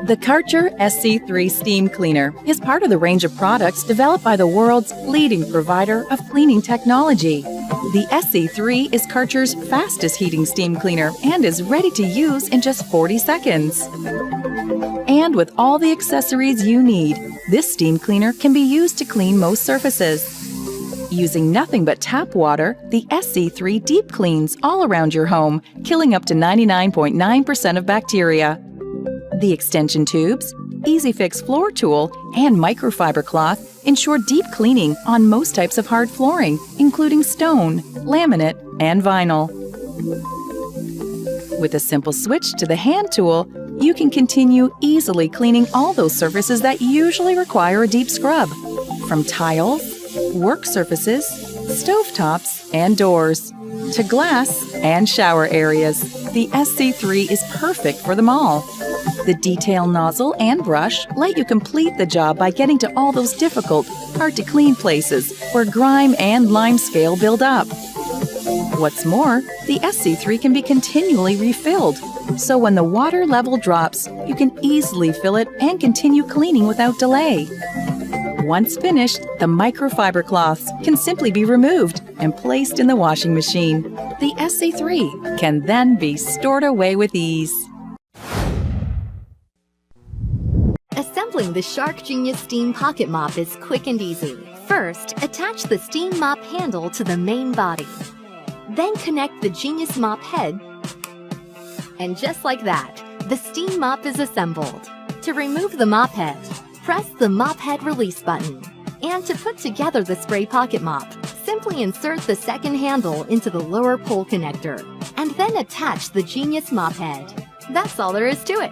The Karcher SC3 Steam Cleaner is part of the range of products developed by the world's leading provider of cleaning technology. The SC3 is Karcher's fastest heating steam cleaner and is ready to use in just 40 seconds. And with all the accessories you need, this steam cleaner can be used to clean most surfaces. Using nothing but tap water, the SC3 deep cleans all around your home, killing up to 99.9% of bacteria. The extension tubes, EasyFix floor tool, and microfiber cloth ensure deep cleaning on most types of hard flooring, including stone, laminate, and vinyl. With a simple switch to the hand tool, you can continue easily cleaning all those surfaces that usually require a deep scrub, from tiles, work surfaces, stovetops, and doors, to glass and shower areas. The SC3 is perfect for them all. The detail nozzle and brush let you complete the job by getting to all those difficult, hard-to-clean places where grime and lime scale build up. What's more, the SC3 can be continually refilled, so when the water level drops, you can easily fill it and continue cleaning without delay. Once finished, the microfiber cloths can simply be removed and placed in the washing machine. The SC3 can then be stored away with ease. Assembling the Shark Genius Steam Pocket Mop is quick and easy. First, attach the steam mop handle to the main body. Then connect the Genius Mop head, and just like that, the steam mop is assembled. To remove the mop head, press the mop head release button. And to put together the spray pocket mop, simply insert the second handle into the lower pole connector, and then attach the Genius Mop head. That's all there is to it.